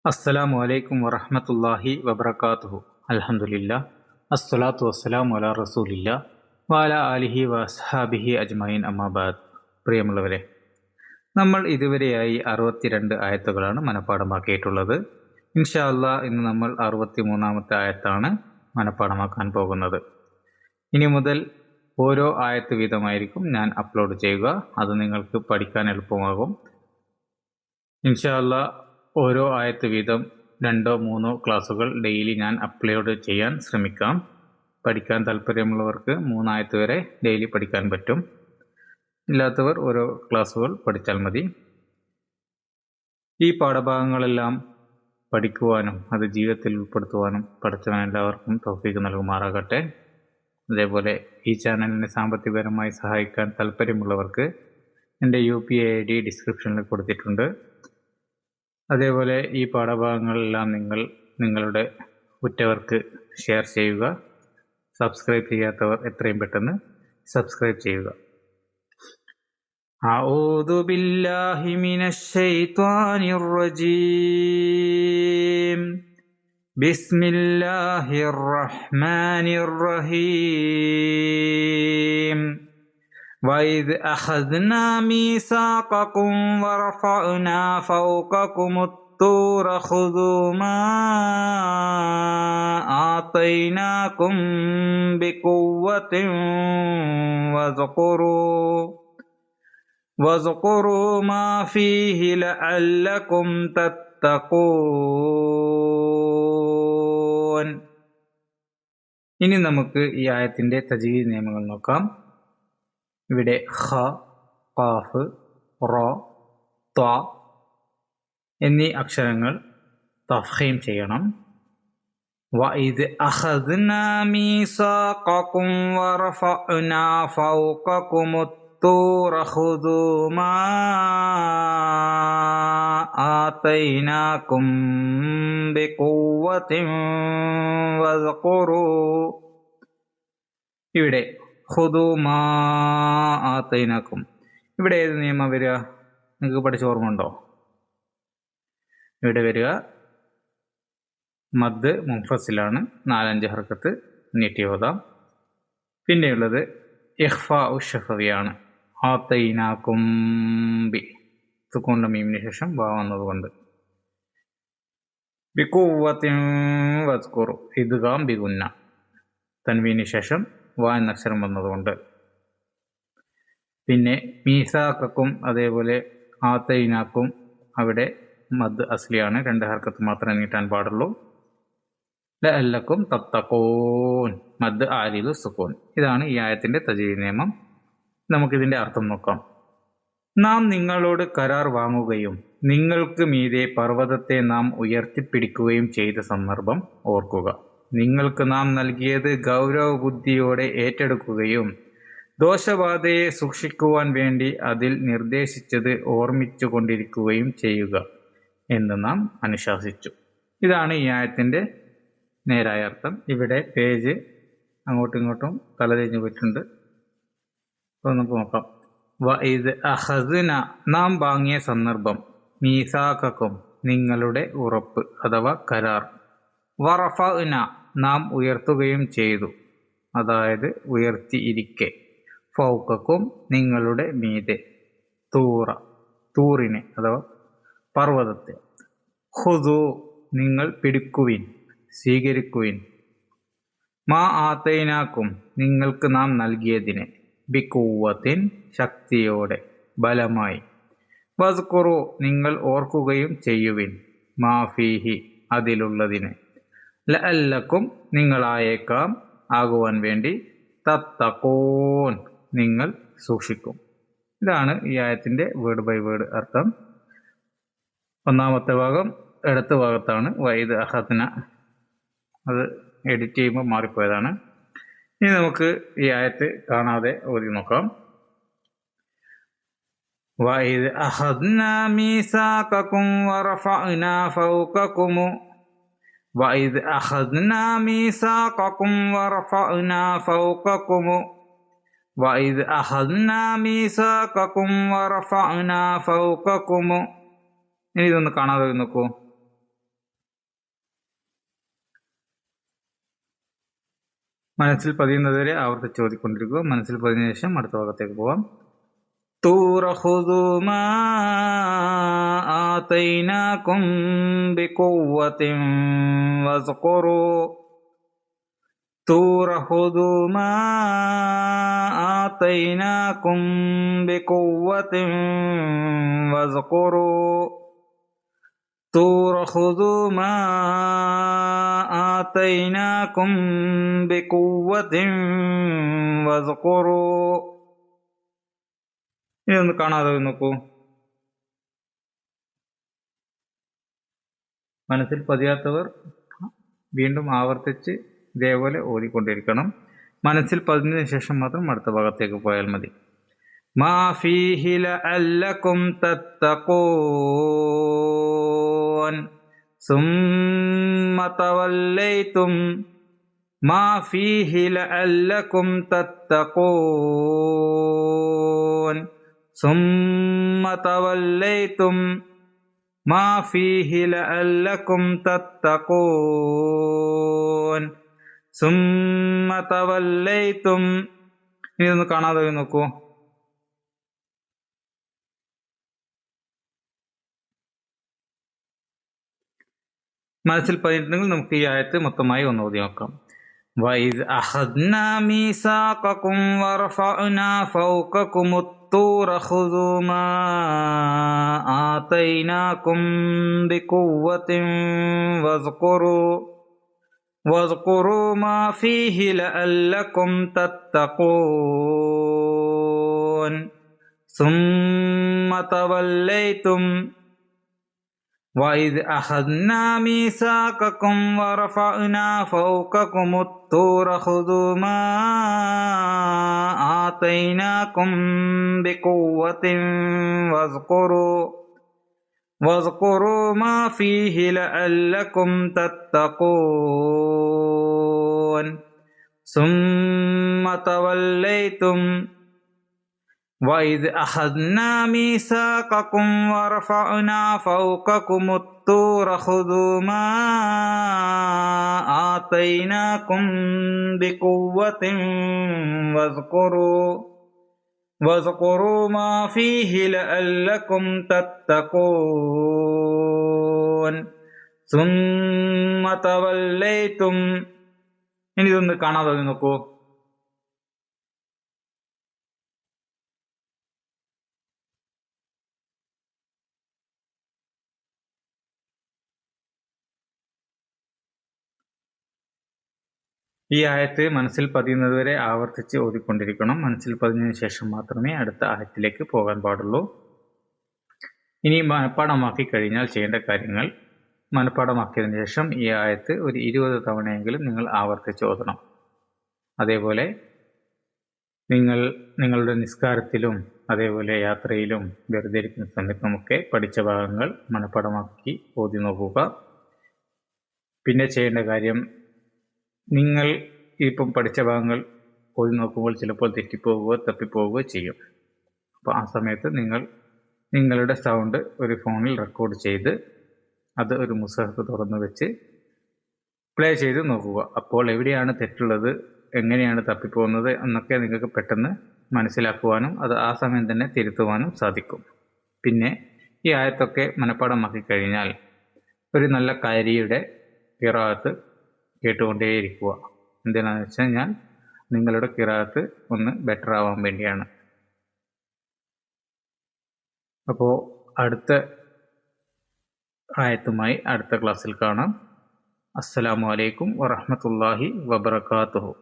അസ്സലാമു അലൈക്കും വറഹ്മത്തുള്ളാഹി വബറകാതുഹു. അൽഹംദുലില്ലാ അസ്സലാത്തു വസ്സലാമു അലാ റസൂലില്ലാ വഅലാ ആലിഹി വഅസ്ഹാബിഹി അജ്മഈൻ അമ്മാ ബഅദ്. പ്രിയമുള്ളവരെ, നമ്മൾ ഇതുവരെയായി 62 ആയത്തുകളാണ് മനഃപ്പാഠമാക്കിയിട്ടുള്ളത്. ഇൻഷാ അല്ലാഹ് ഇന്ന് നമ്മൾ 63ാമത്തെ ആയത്താണ് മനഃപ്പാഠമാക്കാൻ പോകുന്നത്. ഇനി മുതൽ ഓരോ ആയത്ത് വീതമായിരിക്കും ഞാൻ അപ്ലോഡ് ചെയ്യുക. അത് നിങ്ങൾക്ക് പഠിക്കാൻ എളുപ്പമാകും. ഇൻഷാ അല്ലാഹ് ഓരോ ആയത്ത് വീതം 2-3 ക്ലാസ്സുകൾ ഡെയിലി ഞാൻ അപ്ലോഡ് ചെയ്യാൻ ശ്രമിക്കാം. പഠിക്കാൻ താല്പര്യമുള്ളവർക്ക് 3 ആയത്ത് വരെ ഡെയിലി പഠിക്കാൻ പറ്റും. ഇല്ലാത്തവർ ഓരോ ക്ലാസ്സുകൾ പഠിച്ചാൽ മതി. ഈ പാഠഭാഗങ്ങളെല്ലാം പഠിക്കുവാനും അത് ജീവിതത്തിൽ ഉൾപ്പെടുത്തുവാനും പടച്ചവൻ എല്ലാവർക്കും തൗഫീഖ് നൽകുമാറാകട്ടെ. അതേപോലെ ഈ ചാനലിനെ സാമ്പത്തികപരമായി സഹായിക്കാൻ താല്പര്യമുള്ളവർക്ക് എൻ്റെ UPI ID ഡിസ്ക്രിപ്ഷനിൽ കൊടുത്തിട്ടുണ്ട്. അതേപോലെ ഈ പാഠഭാഗങ്ങളെല്ലാം നിങ്ങളുടെ ഉറ്റവർക്ക് ഷെയർ ചെയ്യുക. സബ്സ്ക്രൈബ് ചെയ്യാത്തവർ എത്രയും പെട്ടെന്ന് സബ്സ്ക്രൈബ് ചെയ്യുക. അഊദു ബില്ലാഹി മിനശ് ശൈത്വാനിർ റജീം. ബിസ്മില്ലാഹിർ റഹ്മാനിർ റഹീം. وَإِذْ أَخَذْنَا مِيثَاقَكُمْ وَرَفَعْنَا فَوْقَكُمُ الطُّورَ خُذُوا مَا آتَيْنَاكُمْ بِقُوَّةٍ وَاذْكُرُوا مَا فِيهِ لَعَلَّكُمْ تَتَّقُونَ. ഇനി നമുക്ക് ഈ ആയത്തിന്റെ തജ്വീദ് നിയമങ്ങൾ നോക്കാം. ഇവിടെ ഖ, ഖാഫ്, റ, ത്വ എന്നീ അക്ഷരങ്ങൾ തഫ്ഖീം ചെയ്യണം. വഇദ് അഖദ്നാ മീസാഖകും വറഫഅനാ ഫൗഖകുമുത്തൂറ ഖുദൂ മാ ആതൈനാകും ബിഖുവ്വത്തിൻ വസ്കുറൂ. ഇവിടെ ഖുദൂ മാ ആതൈനാക്കും. ഇവിടെ ഏത് നിയമം വരിക? നിങ്ങൾക്ക് പഠിച്ച ഓർമ്മ ഉണ്ടോ? ഇവിടെ വരിക മദ് മുൻഫസിലാണ്. 4-5 ഹർക്കത്ത് നീട്ടി ഓതാം. പിന്നെയുള്ളത് ഇഖ്ഫാഉ ശഫവിയാണ്. ആതൈനാക്കും ബി സുക്കൂനിന്റെ മീമിന് ശേഷം വാ വന്നതുകൊണ്ട്. ബിഖുവ്വത്തിൻ വസ്കുറു ഇദ്ഗാം ബിഗുന്ന തൻവീന് ശേഷം വാ എന്ന അക്ഷരം വന്നതുകൊണ്ട്. പിന്നെ മീസാക്കും അതേപോലെ ആതൈനാക്കും അവിടെ മദ് അസ്ലിയാണ്. 2 ഹർക്കത്ത് മാത്രമേ നീട്ടാൻ പാടുള്ളൂ. ലഅല്ലക്കും തത്തഖൂൻ മദ് ആരിദു സുക്കൂൻ. ഇതാണ് ഈ ആയത്തിന്റെ തജ്വീദ് നിയമം. നമുക്കിതിന്റെ അർത്ഥം നോക്കാം. നാം നിങ്ങളോട് കരാർ വാങ്ങുകയും നിങ്ങൾക്ക് മീതെ പർവ്വതത്തെ നാം ഉയർത്തിപ്പിടിക്കുകയും ചെയ്ത സന്ദർഭം ഓർക്കുക. നിങ്ങൾക്ക് നാം നൽകിയത് ഗൗരവബുദ്ധിയോടെ ഏറ്റെടുക്കുകയും ദോഷബാധയെ സൂക്ഷിക്കുവാൻ വേണ്ടി അതിൽ നിർദ്ദേശിച്ചത് ഓർമ്മിച്ചു കൊണ്ടിരിക്കുകയും ചെയ്യുക എന്ന് നാം അനുശാസിച്ചു. ഇതാണ് ഈ ആയത്തിന്റെ നേരായ അർത്ഥം. ഇവിടെ പേജ് അങ്ങോട്ടും ഇങ്ങോട്ടും തലതിരിഞ്ഞു പോയിട്ടുണ്ട്. അപ്പോൾ നമുക്ക് നോക്കാം. വഇദ് അഖദ്ന നാം വാങ്ങിയ സന്ദർഭം, മീസാഖക്കും നിങ്ങളുടെ ഉറപ്പ് അഥവാ കരാർ, വറഫഅന നാം ഉയർത്തുകയും ചെയ്തു അതായത് ഉയർത്തിയിരിക്കെ, ഫൗഖക്കും നിങ്ങളുടെ മീതെ, തൂറ തൂറിനെ അഥവാ പർവ്വതത്തെ, ഖുദൂ നിങ്ങൾ പിടിക്കുവിൻ സ്വീകരിക്കുവിൻ, മാ ആതൈനാക്കും നിങ്ങൾക്ക് നാം നൽകിയതിനെ, ബിഖുവ്വത്തിൻ ശക്തിയോടെ ബലമായി, വസ്കുറു നിങ്ങൾ ഓർക്കുകയും ചെയ്യുവിൻ, മാ ഫീഹി അതിലുള്ളതിനെ, ലഅല്ലക്കും നിങ്ങളായേക്കാം ആകുവാൻ വേണ്ടി, തത്തഖൂൻ നിങ്ങൾ സൂക്ഷിക്കും. ഇതാണ് ഈ ആയത്തിന്റെ വേർഡ് ബൈ വേർഡ് അർത്ഥം. ഒന്നാമത്തെ ഭാഗം ഇടത്ത ഭാഗത്താണ്. വഇദ് അഖദ്ന അത് എഡിറ്റ് ചെയ്യുമ്പോൾ മാറിപ്പോയതാണ്. ഇനി നമുക്ക് ഈ ആയത്ത് കാണാതെ ഓതി നോക്കാം. വഇദ് അഖദ്നാ മീസാഖകും വറഫഅനാ ഫൗഖകും وَإِذْ أَخَذْنَا مِيثَاقَكُمْ وَرَفَعْنَا فَوْقَكُمُ وَإِذْ أَخَذْنَا مِيثَاقَكُمْ وَرَفَعْنَا فَوْقَكُمُ. ഇനി ഇതൊന്ന് കാണാതെ നോക്കൂ. മനസ്സിൽ പതിയുന്നതുവരെ ആവർത്തിച്ച് ഓതിക്കൊണ്ടിരിക്കുക. മനസ്സിൽ പതിഞ്ഞ ശേഷം അടുത്ത ഭാഗത്തേക്ക് പോവാം. تُوخُذُوا مَا آتَيْنَاكُمْ بِقُوَّةٍ وَاذْكُرُوا تُوخُذُوا مَا آتَيْنَاكُمْ بِقُوَّةٍ وَاذْكُرُوا تُوخُذُوا مَا آتَيْنَاكُمْ بِقُوَّةٍ وَاذْكُرُوا ഇതൊന്ന് കാണാതെ നോക്കൂ. മനസ്സിൽ പതിയാത്തവർ വീണ്ടും ആവർത്തിച്ച് ഇതേപോലെ ഓതിക്കൊണ്ടിരിക്കണം. മനസ്സിൽ പതിഞ്ഞതിന് ശേഷം മാത്രം അടുത്ത ഭാഗത്തേക്ക് പോയാൽ മതി. മാ ഫീഹി ലഅല്ലകും തത്തഖൂൻ സുമ്മ തവല്ലൈതും മാ ഫീഹി ലഅല്ലകും തത്തഖൂൻ സുമ്മ തവല്ലൈതും മാ ഫീഹി ലഅല്ലകും തത്തഖൂൻ സുമ്മ തവല്ലൈതും ഇതൊന്ന് കാണാതെ നോക്കൂ. മനസ്സിൽ പതിഞ്ഞിട്ടുണ്ടെങ്കിൽ നമുക്ക് ഈ ആയത്ത് മൊത്തമായി ഒന്ന് ഓതി നോക്കാം. وَإِذْ أَخَذْنَا مِيثَاقَكُمْ وَرَفَعْنَا فَوْقَكُمُ الطُّورَ خُذُوا مَا آتَيْنَاكُمْ بِقُوَّةٍ وَاذْكُرُوا مَا فِيهِ لَعَلَّكُمْ تَتَّقُونَ ثُمَّ تَوَلَّيْتُمْ وَإِذْ أَخَذْنَا مِيثَاقَكُمْ وَرَفَعْنَا فَوْقَكُمُ الطُّورَ خُذُوا مَا آتَيْنَاكُمْ بِقُوَّةٍ وَاذْكُرُوا مَا فِيهِ لَعَلَّكُمْ تَتَّقُونَ ثُمَّ تَوَلَّيْتُمْ وَإِذْ أَخَذْنَا مِيثَاقَكُمْ وَرَفَعْنَا فَوْقَكُمُ الطُّورَ خُذُوا مَا آتَيْنَاكُمْ بِقُوَّةٍ وَاذْكُرُوا مَا فِيهِ لَعَلَّكُمْ تَتَّقُونَ ثُمَّ تَوَلَّيْتُمْ ഇനി ഇതൊന്ന് കാണാതെ നോക്കൂ. ഈ ആയത്ത് മനസ്സിൽ പതിയുന്നതുവരെ ആവർത്തിച്ച് ഓതിക്കൊണ്ടിരിക്കണം. മനസ്സിൽ പതിഞ്ഞതിന് ശേഷം മാത്രമേ അടുത്ത ആയത്തിലേക്ക് പോകാൻ പാടുള്ളൂ. ഇനി മനഃപ്പാഠമാക്കി കഴിഞ്ഞാൽ ചെയ്യേണ്ട കാര്യങ്ങൾ: മനഃപ്പാഠമാക്കിയതിന് ശേഷം ഈ ആയത്ത് ഒരു 20 തവണയെങ്കിലും നിങ്ങൾ ആവർത്തിച്ച് ഓതണം. അതേപോലെ നിങ്ങളുടെ നിസ്കാരത്തിലും അതേപോലെ യാത്രയിലും വെറുതെ ഇരിക്കുന്ന സമയത്തുമൊക്കെ പഠിച്ച ഭാഗങ്ങൾ മനഃപ്പാഠമാക്കി ഓതി നോക്കുക. പിന്നെ ചെയ്യേണ്ട കാര്യം, നിങ്ങൾ ഇപ്പം പഠിച്ച ഭാഗങ്ങൾ ഓതി നോക്കുമ്പോൾ ചിലപ്പോൾ തെറ്റിപ്പോവുകയോ തപ്പിപ്പോവുകയോ ചെയ്യും. അപ്പോൾ ആ സമയത്ത് നിങ്ങളുടെ സൗണ്ട് ഒരു ഫോണിൽ റെക്കോർഡ് ചെയ്ത് അത് ഒരു മുസഹഫ് തുറന്നു വെച്ച് പ്ലേ ചെയ്ത് നോക്കുക. അപ്പോൾ എവിടെയാണ് തെറ്റുള്ളത്, എങ്ങനെയാണ് തപ്പിപ്പോകുന്നത് എന്നൊക്കെ നിങ്ങൾക്ക് പെട്ടെന്ന് മനസ്സിലാക്കുവാനും അത് ആ സമയം തന്നെ തിരുത്തുവാനും സാധിക്കും. പിന്നെ ഈ ആയത്തൊക്കെ മനഃപ്പാഠമാക്കി കഴിഞ്ഞാൽ ഒരു നല്ല കാരിയുടെ ഖിറാഅത്ത് കേട്ടുകൊണ്ടേയിരിക്കുക. എന്തിനാണെന്ന് വെച്ചാൽ നിങ്ങളുടെ ഖിറാഅത്ത് ഒന്ന് ബെറ്റർ ആവാൻ വേണ്ടിയാണ്. അപ്പോൾ അടുത്ത ആയത്തുമായി അടുത്ത ക്ലാസ്സിൽ കാണാം. അസ്സലാമു അലൈക്കും വറഹ്മത്തുള്ളാഹി വബറകാതുഹു.